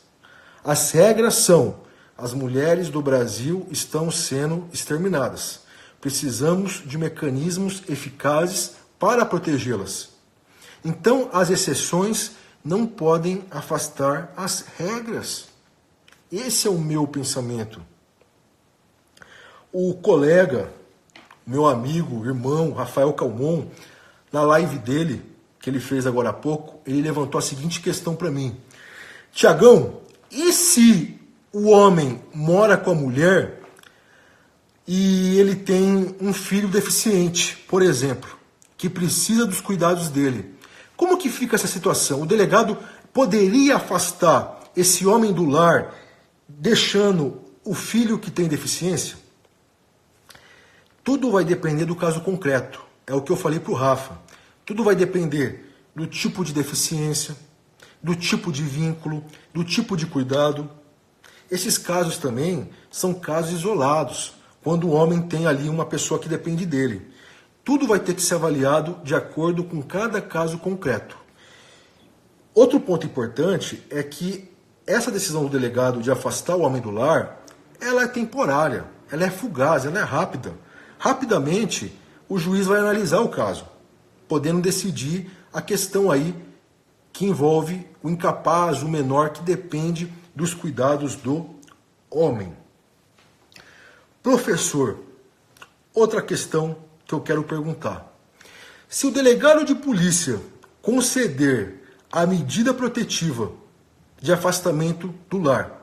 As regras são: as mulheres do Brasil estão sendo exterminadas. Precisamos de mecanismos eficazes para protegê-las. Então, as exceções não podem afastar as regras. Esse é o meu pensamento. O colega, meu amigo, irmão, Rafael Calmon, na live dele, que ele fez agora há pouco, ele levantou a seguinte questão para mim. Tiagão, e se o homem mora com a mulher e ele tem um filho deficiente, por exemplo, que precisa dos cuidados dele? Como que fica essa situação? O delegado poderia afastar esse homem do lar, deixando o filho que tem deficiência? Tudo vai depender do caso concreto. É o que eu falei para o Rafa. Tudo vai depender do tipo de deficiência, do tipo de vínculo, do tipo de cuidado. Esses casos também são casos isolados, quando o homem tem ali uma pessoa que depende dele. Tudo vai ter que ser avaliado de acordo com cada caso concreto. Outro ponto importante é que essa decisão do delegado de afastar o homem do lar, ela é temporária, ela é fugaz, ela é rápida. Rapidamente, o juiz vai analisar o caso, podendo decidir a questão aí que envolve o incapaz, o menor, que depende dos cuidados do homem. Professor, outra questão que eu quero perguntar. Se o delegado de polícia conceder a medida protetiva de afastamento do lar,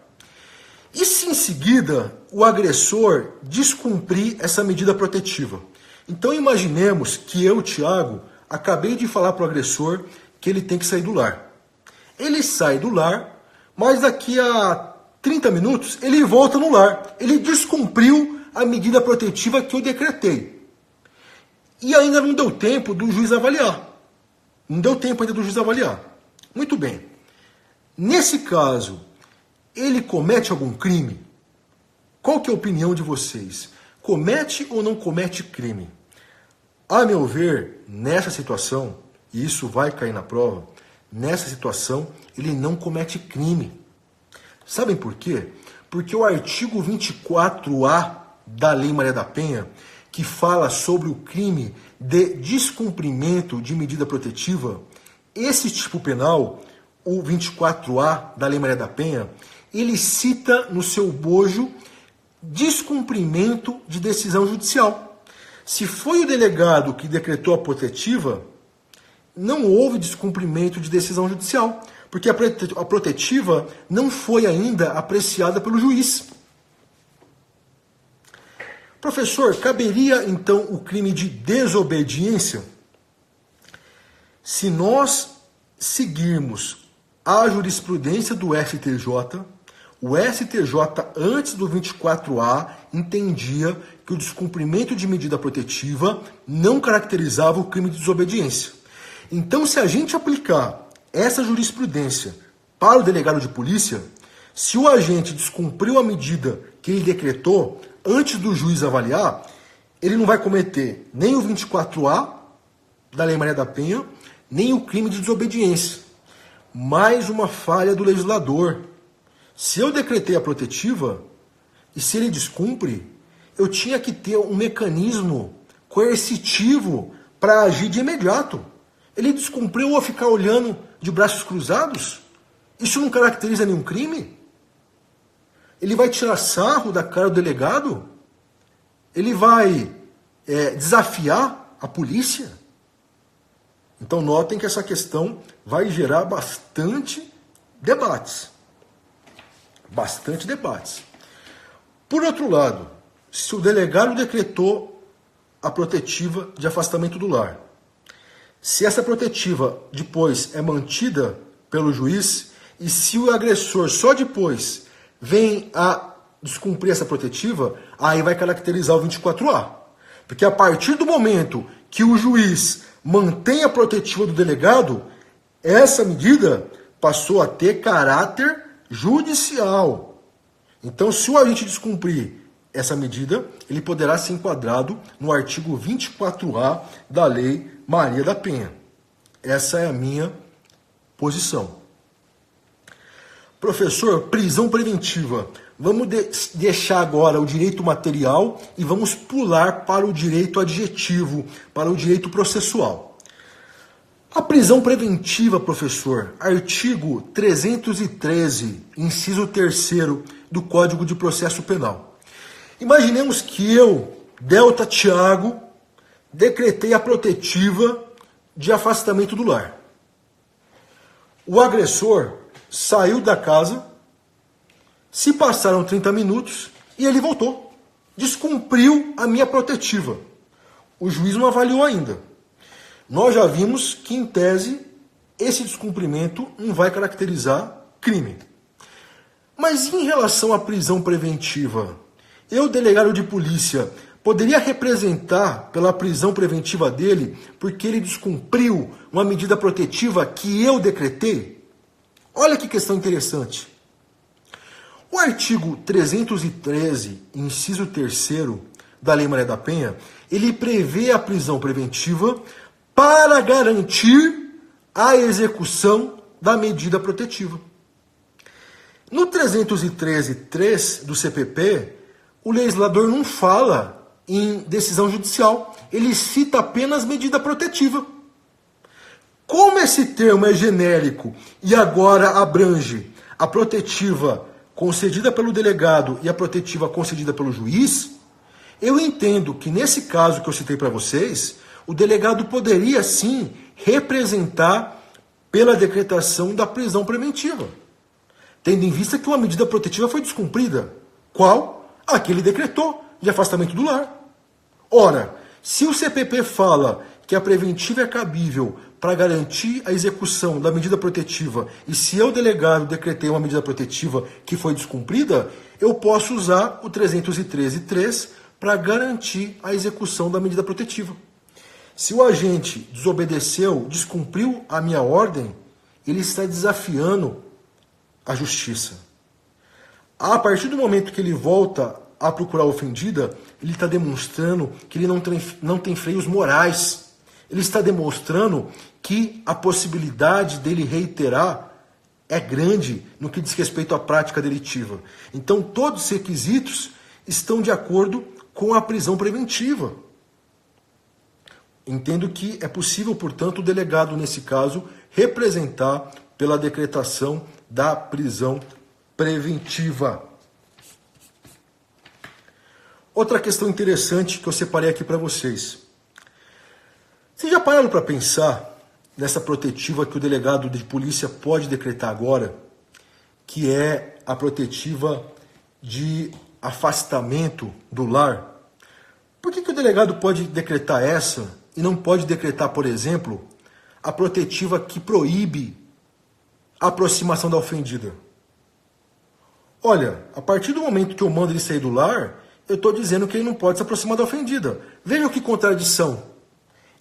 e se em seguida o agressor descumprir essa medida protetiva? Então imaginemos que eu, Thiago, acabei de falar para o agressor que ele tem que sair do lar. Ele sai do lar, mas daqui a 30 minutos ele volta no lar. Ele descumpriu a medida protetiva que eu decretei. E ainda não deu tempo do juiz avaliar. Não deu tempo ainda do juiz avaliar. Muito bem. Nesse caso, ele comete algum crime? Qual que é a opinião de vocês? Comete ou não comete crime? A meu ver, nessa situação, e isso vai cair na prova, nessa situação ele não comete crime. Sabem por quê? Porque o artigo 24A da Lei Maria da Penha, que fala sobre o crime de descumprimento de medida protetiva, esse tipo penal, o 24A da Lei Maria da Penha, ele cita no seu bojo descumprimento de decisão judicial. Se foi o delegado que decretou a protetiva, não houve descumprimento de decisão judicial, porque a protetiva não foi ainda apreciada pelo juiz. Professor, caberia então o crime de desobediência? Se nós seguirmos a jurisprudência do STJ, o STJ, antes do 24A, entendia que o descumprimento de medida protetiva não caracterizava o crime de desobediência. Então, se a gente aplicar essa jurisprudência para o delegado de polícia, se o agente descumpriu a medida que ele decretou antes do juiz avaliar, ele não vai cometer nem o 24A da Lei Maria da Penha, nem o crime de desobediência. Mais uma falha do legislador. Se eu decretei a protetiva, e se ele descumpre, eu tinha que ter um mecanismo coercitivo para agir de imediato. Ele descumpriu, eu vou ficar olhando de braços cruzados? Isso não caracteriza nenhum crime? Ele vai tirar sarro da cara do delegado? Ele vai desafiar a polícia? Então notem que essa questão vai gerar bastante debates. Bastante debates. Por outro lado, se o delegado decretou a protetiva de afastamento do lar, se essa protetiva depois é mantida pelo juiz e se o agressor só depois vem a descumprir essa protetiva, aí vai caracterizar o 24A. Porque a partir do momento que o juiz mantém a protetiva do delegado, essa medida passou a ter caráter judicial. Então, se o agente descumprir essa medida, ele poderá ser enquadrado no artigo 24A da Lei Maria da Penha. Essa é a minha posição. Professor, prisão preventiva. Vamos deixar agora o direito material e vamos pular para o direito adjetivo, para o direito processual. A prisão preventiva, professor, artigo 313, inciso 3º do Código de Processo Penal. Imaginemos que eu, Delta Thiago, decretei a protetiva de afastamento do lar. O agressor saiu da casa, se passaram 30 minutos e ele voltou. Descumpriu a minha protetiva. O juiz não avaliou ainda. Nós já vimos que, em tese, esse descumprimento não vai caracterizar crime. Mas em relação à prisão preventiva, eu, delegado de polícia, poderia representar pela prisão preventiva dele porque ele descumpriu uma medida protetiva que eu decretei? Olha que questão interessante. O artigo 313, inciso 3º da Lei Maria da Penha, ele prevê a prisão preventiva para garantir a execução da medida protetiva. No 313.3 do CPP, o legislador não fala em decisão judicial, ele cita apenas medida protetiva. Como esse termo é genérico e agora abrange a protetiva concedida pelo delegado e a protetiva concedida pelo juiz, eu entendo que nesse caso que eu citei para vocês, o delegado poderia sim representar pela decretação da prisão preventiva, tendo em vista que uma medida protetiva foi descumprida. Qual? A que ele decretou, de afastamento do lar. Ora, se o CPP fala que a preventiva é cabível para garantir a execução da medida protetiva, e se eu, delegado, decretei uma medida protetiva que foi descumprida, eu posso usar o 313.3 para garantir a execução da medida protetiva. Se o agente desobedeceu, descumpriu a minha ordem, ele está desafiando a justiça. A partir do momento que ele volta a procurar a ofendida, ele está demonstrando que ele não tem freios morais. Ele está demonstrando que a possibilidade dele reiterar é grande no que diz respeito à prática delitiva. Então, todos os requisitos estão de acordo com a prisão preventiva. Entendo que é possível, portanto, o delegado, nesse caso, representar pela decretação da prisão preventiva. Outra questão interessante que eu separei aqui para vocês. Vocês já pararam para pensar nessa protetiva que o delegado de polícia pode decretar agora, que é a protetiva de afastamento do lar? Por que o delegado pode decretar essa e não pode decretar, por exemplo, a protetiva que proíbe a aproximação da ofendida? Olha, a partir do momento que eu mando ele sair do lar, eu estou dizendo que ele não pode se aproximar da ofendida. Veja que contradição.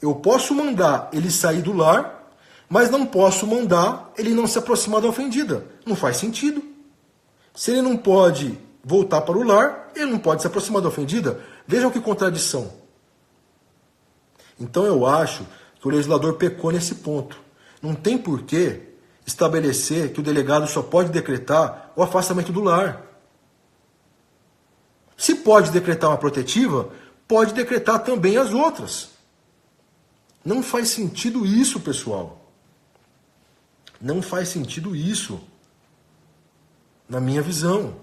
Eu posso mandar ele sair do lar, mas não posso mandar ele não se aproximar da ofendida. Não faz sentido. Se ele não pode voltar para o lar, ele não pode se aproximar da ofendida. Vejam que contradição. Então eu acho que o legislador pecou nesse ponto. Não tem porquê estabelecer que o delegado só pode decretar o afastamento do lar. Se pode decretar uma protetiva, pode decretar também as outras. Não faz sentido isso, pessoal. Não faz sentido isso, na minha visão.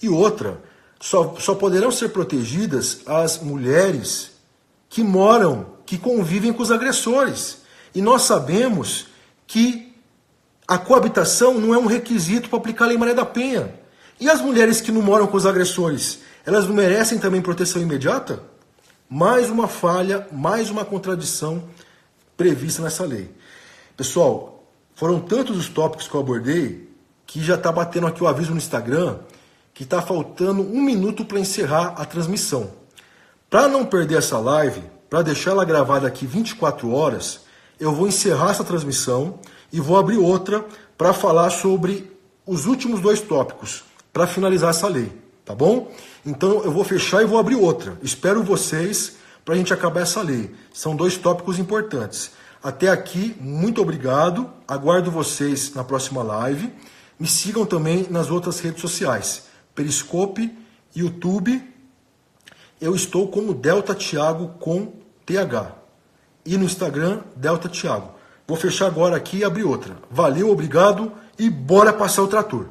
E outra, só poderão ser protegidas as mulheres que moram, que convivem com os agressores. E nós sabemos que a coabitação não é um requisito para aplicar a Lei Maria da Penha. E as mulheres que não moram com os agressores, elas não merecem também proteção imediata? Mais uma falha, mais uma contradição prevista nessa lei. Pessoal, foram tantos os tópicos que eu abordei que já está batendo aqui o aviso no Instagram que está faltando 1 minuto para encerrar a transmissão. Para não perder essa live, para deixar ela gravada aqui 24 horas, eu vou encerrar essa transmissão e vou abrir outra para falar sobre os últimos 2 tópicos, para finalizar essa lei, tá bom? Então eu vou fechar e vou abrir outra. Espero vocês para a gente acabar essa lei. São 2 tópicos importantes. Até aqui, muito obrigado. Aguardo vocês na próxima live. Me sigam também nas outras redes sociais. Periscope, YouTube. Eu estou como Delta Thiago com TH. E no Instagram, Delta Thiago. Vou fechar agora aqui e abrir outra. Valeu, obrigado e bora passar o trator.